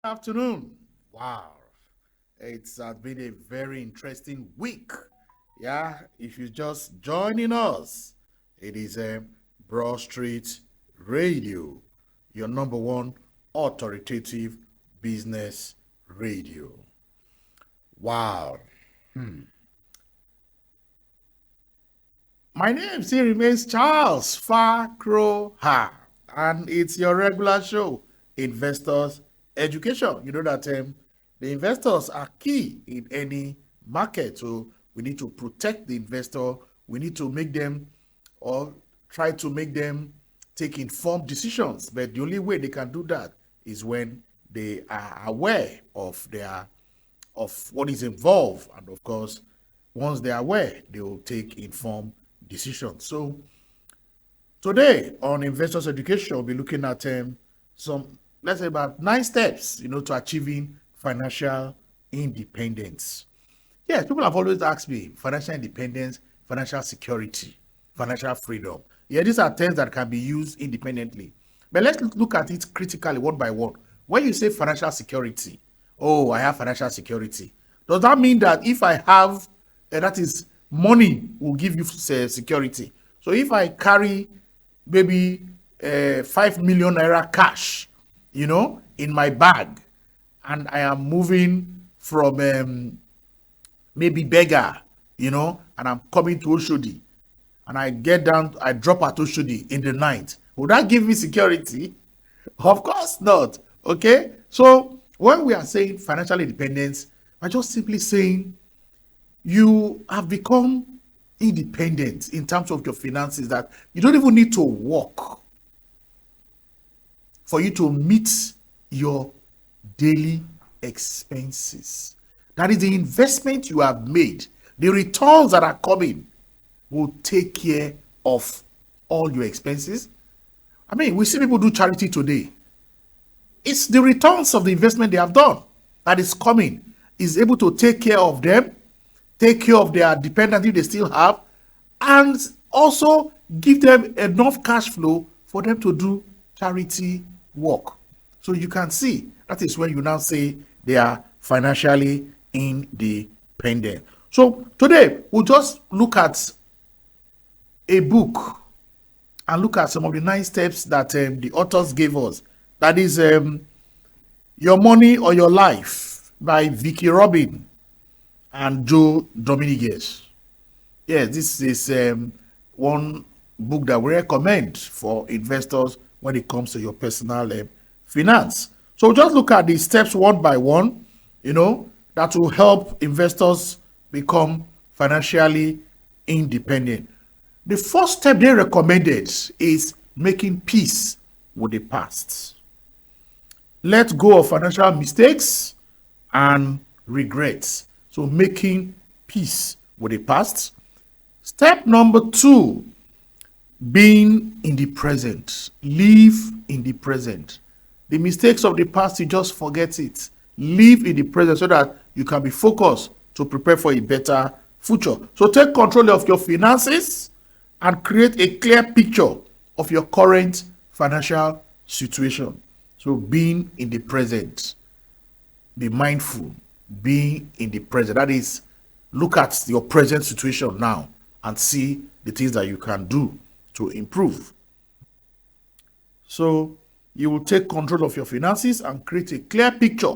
Afternoon. Wow. It's been a very interesting week. Yeah, if you're just joining us, it is Broad Street Radio, your number one authoritative business radio. Wow. My name still remains Charles Fakroha, and it's your regular show, Investors Education. You know that the investors are key in any market, so we need to protect the investor. We need to make them or try to make them take informed decisions. But the only way they can do that is when they are aware of what is involved, and of course, once they're aware, they will take informed decisions. So today on Investors Education, we'll be looking at some, let's say, about 9 steps, to achieving financial independence. Yes, people have always asked me financial independence, financial security, financial freedom. Yeah, these are terms that can be used independently. But let's look at it critically, one by one. When you say financial security, oh, I have financial security. Does that mean that if I have, that is, money will give you security? So if I carry maybe 5 million naira cash, in my bag, and I am moving from maybe beggar, and I'm coming to Oshodi, and I get down, I drop at Oshodi in the night. Would that give me security? Of course not. Okay. So when we are saying financial independence, we're just simply saying you have become independent in terms of your finances, that you don't even need to work for you to meet your daily expenses. That is the investment you have made. The returns that are coming will take care of all your expenses. I mean, we see people do charity today. It's the returns of the investment they have done that is coming, is able to take care of them, take care of their dependents if they still have, and also give them enough cash flow for them to do charity work. So you can see that is when you now say they are financially independent. So today we'll just look at a book and look at some of the 9 steps that the authors gave us. That is Your Money or Your Life by Vicky Robin and Joe Dominguez. Yes, this is one book that we recommend for investors when it comes to your personal finance. So just look at the steps one by one, that will help investors become financially independent. The first step they recommended is making peace with the past. Let go of financial mistakes and regrets. So making peace with the past. Step number 2, being in the present. Live in the present. The mistakes of the past, you just forget it. Live in the present so that you can be focused to prepare for a better future. So take control of your finances and create a clear picture of your current financial situation. So being in the present, be mindful, being in the present. That is, look at your present situation now and see the things that you can do to improve. So you will take control of your finances and create a clear picture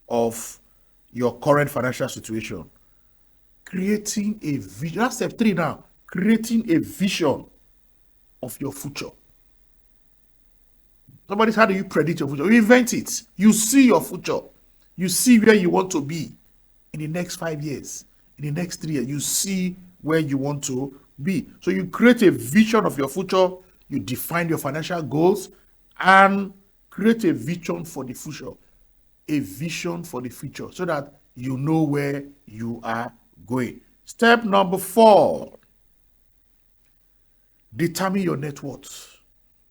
of your current financial situation. Creating a vision. That's step 3 now. Creating a vision of your future. Somebody's, how do you predict your future? You invent it. You see your future. You see where you want to be in the next 5 years, in the next 3 years. You see where you want to be. So you create a vision of your future. You define your financial goals and create a vision for the future. A vision for the future so that you know where you are going. Step number 4, determine your net worth.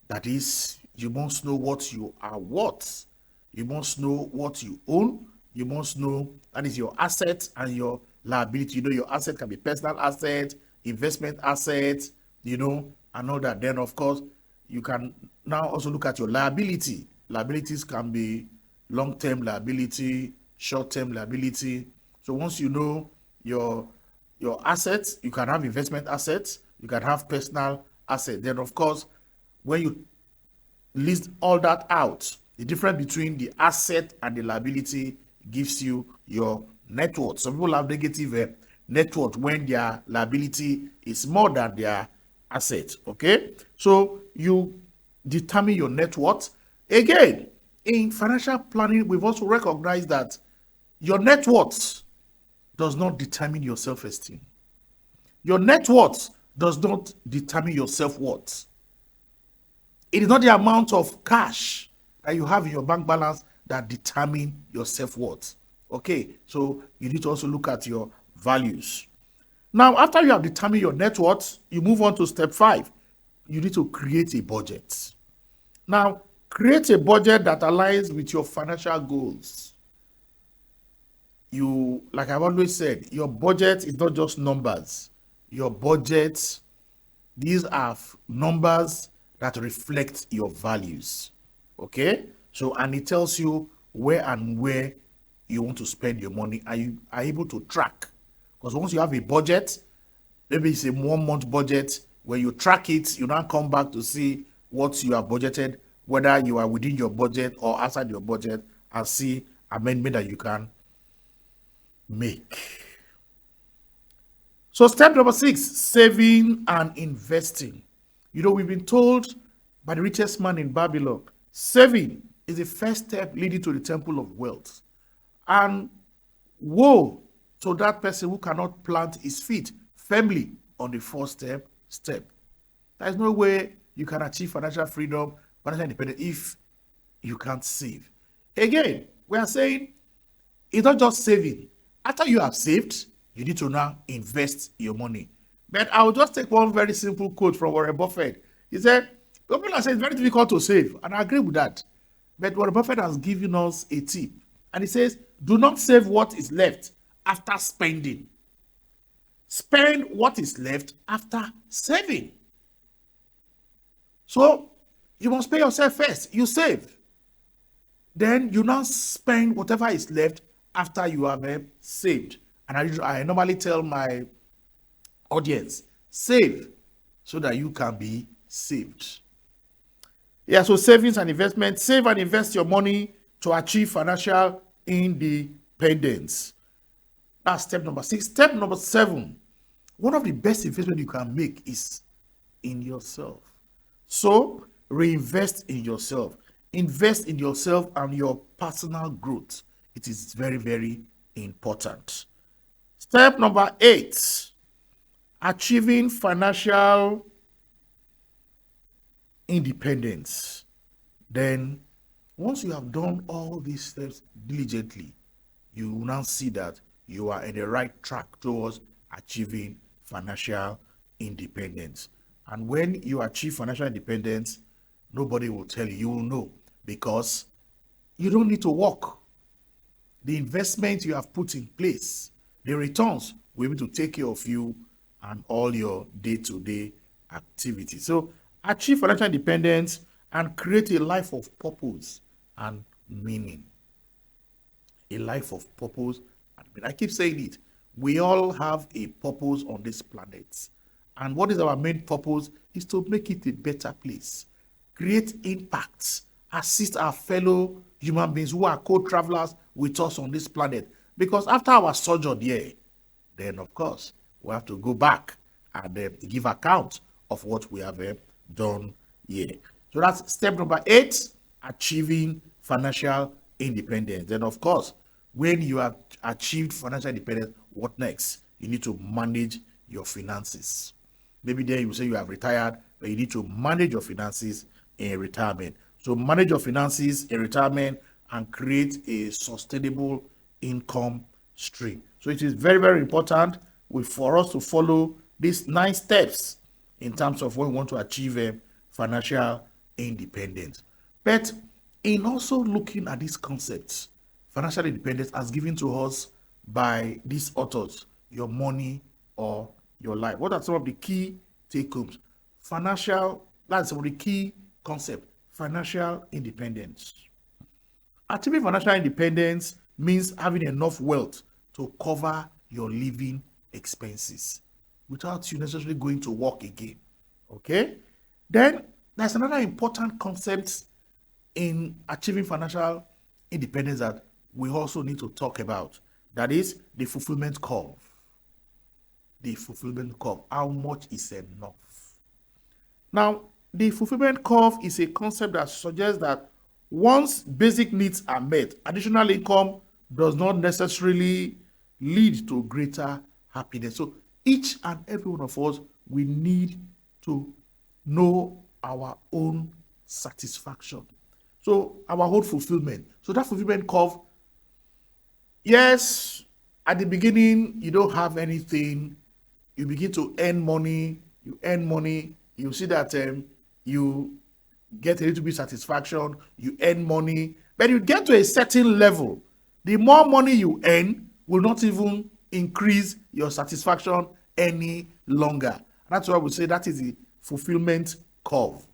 That is, you must know what you are worth. You must know what you own. You must know, that is, your assets and your liability. Your asset can be personal asset, investment asset, and all that. Then, of course, you can now also look at your liability. Liabilities can be long-term liability, short-term liability. So once you know your assets, you can have investment assets, you can have personal assets. Then of course, when you list all that out, the difference between the asset and the liability gives you your net worth. Some people have negative net worth when their liability is more than their asset. Okay, so you determine your net worth. Again, in financial planning, we've also recognized that your net worth does not determine your self-esteem. Your net worth does not determine your self-worth. It is not the amount of cash that you have in your bank balance that determine your self-worth. Okay, so you need to also look at your values. Now, after you have determined your net worth, you move on to step 5. You need to create a budget. Now, create a budget that aligns with your financial goals. You, like I've always said, your budget is not just numbers. Your budget, these are numbers that reflect your values. Okay, so and it tells you where you want to spend your money, and you are able to track. Because once you have a budget, maybe it's a 1-month budget, when you track it, you now come back to see what you have budgeted, whether you are within your budget or outside your budget, and see amendment that you can make. So step number 6, saving and investing. You know, we've been told by the richest man in Babylon, saving is the first step leading to the temple of wealth. And woe to that person who cannot plant his feet firmly on the first step. There is no way you can achieve financial freedom, financial independence, if you can't save. Again, we are saying it's not just saving. After you have saved, you need to now invest your money. But I will just take one very simple quote from Warren Buffett. He said, people are saying it's very difficult to save, and I agree with that. But Warren Buffett has given us a tip. And he says, do not save what is left after spending. Spend what is left after saving. So you must pay yourself first. You save. Then you now spend whatever is left after you have saved. And I normally tell my audience, save so that you can be saved. Yeah, so savings and investment. Save and invest your money to achieve financial independence. That's step number 6. Step number 7. One of the best investments you can make is in yourself. So reinvest in yourself. Invest in yourself and your personal growth. It is very, very important. Step number 8. Achieving financial independence. Then, once you have done all these steps diligently, you will now see that you are in the right track towards achieving financial independence. And when you achieve financial independence, nobody will tell you. You will know, because you don't need to work. The investment you have put in place, the returns will be able to take care of you and all your day-to-day activities. So achieve financial independence and create a life of purpose and meaning. A life of purpose and meaning. I keep saying it. We all have a purpose on this planet. And what is our main purpose is to make it a better place. Create impact. Assist our fellow human beings who are co-travelers with us on this planet. Because after our sojourn here, then of course, we have to go back and give account of what we have done here. So that's step number 8, achieving financial independence. Then of course, when you have achieved financial independence, what next? You need to manage your finances. Maybe there you say you have retired, but you need to manage your finances in retirement. So manage your finances in retirement and create a sustainable income stream. So it is very, very important for us to follow these 9 steps in terms of when we want to achieve financial independence. But in also looking at these concepts, financial independence as given to us by these authors, Your Money or Your Life. What are some of the key take-homes? That's some of the key concepts. Financial independence. Achieving financial independence means having enough wealth to cover your living expenses without you necessarily going to work again. Okay? Then there's another important concept in achieving financial independence that we also need to talk about. That is the fulfillment curve. The fulfillment curve. How much is enough? Now, the fulfillment curve is a concept that suggests that once basic needs are met, additional income does not necessarily lead to greater happiness. So each and every one of us, we need to know our own satisfaction. So our own fulfillment. So that fulfillment curve, yes, at the beginning, you don't have anything. You begin to earn money. You earn money. You see that you get a little bit satisfaction. You earn money. But you get to a certain level. The more money you earn will not even increase your satisfaction any longer. That's why we say that is the fulfillment curve.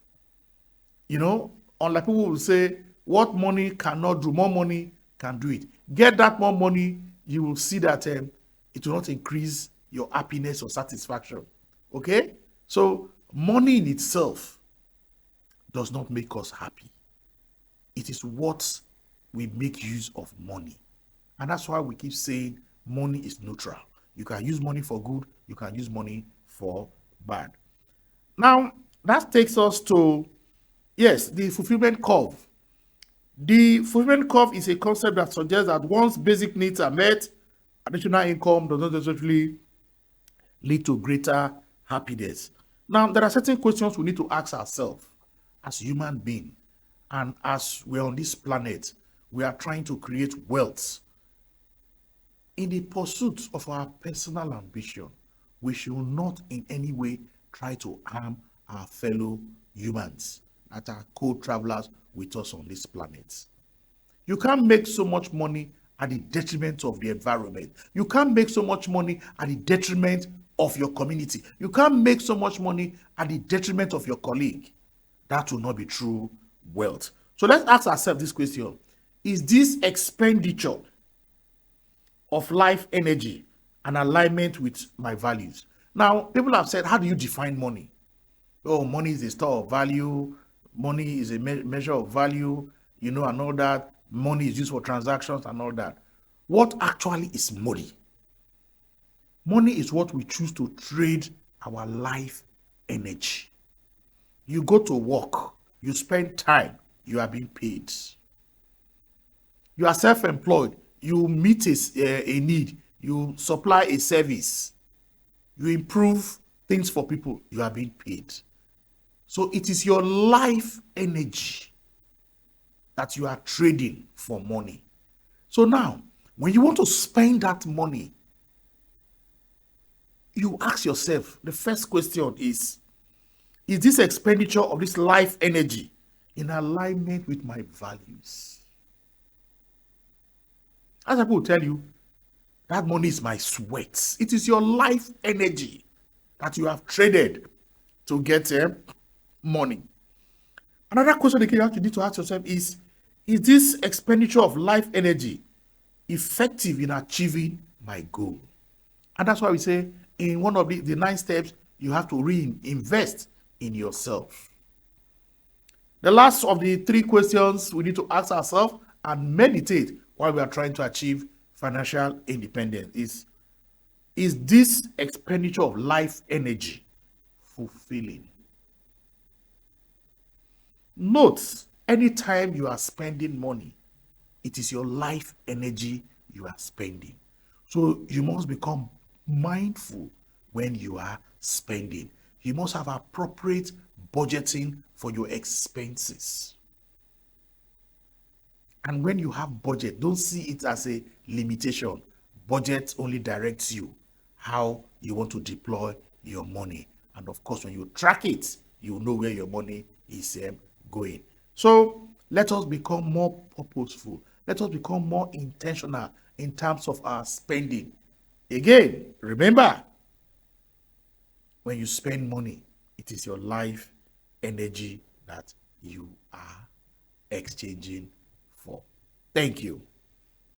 You know, unlike people will say, what money cannot do, more money can do it. Get that more money, you will see that it will not increase your happiness or satisfaction. Okay? So, money in itself does not make us happy. It is what we make use of money. And that's why we keep saying money is neutral. You can use money for good, you can use money for bad. Now, that takes us to, yes, the fulfillment curve. The fulfillment curve is a concept that suggests that once basic needs are met, additional income does not necessarily lead to greater happiness. Now, there are certain questions we need to ask ourselves as human beings. And as we're on this planet, we are trying to create wealth. In the pursuit of our personal ambition, we should not in any way try to harm our fellow humans that are co-travelers with us on this planet. You can't make so much money at the detriment of the environment. You can't make so much money at the detriment of your community. You can't make so much money at the detriment of your colleague. That will not be true wealth. So let's ask ourselves this question. Is this expenditure of life energy an alignment with my values? Now, people have said, how do you define money? Oh, money is a store of value. Money is a measure of value, and all that. Money is used for transactions and all that. What actually is money? Money is what we choose to trade our life energy. You go to work, you spend time, you are being paid. You are self-employed, you meet a need, you supply a service, you improve things for people, you are being paid. So it is your life energy that you are trading for money. So now, when you want to spend that money, you ask yourself, the first question is this expenditure of this life energy in alignment with my values? As people will tell you, that money is my sweat. It is your life energy that you have traded to get money. Another question that you need to ask yourself is this expenditure of life energy effective in achieving my goal? And that's why we say in one of the 9 steps, you have to reinvest in yourself. The last of the 3 questions we need to ask ourselves and meditate while we are trying to achieve financial independence is this expenditure of life energy fulfilling? Note, anytime you are spending money, it is your life energy you are spending. So you must become mindful when you are spending. You must have appropriate budgeting for your expenses. And when you have budget, don't see it as a limitation. Budget only directs you how you want to deploy your money. And of course, when you track it, you know where your money is going. So let us become more purposeful. Let us become more intentional in terms of our spending. Again, remember, when you spend money, it is your life energy that you are exchanging for. Thank you.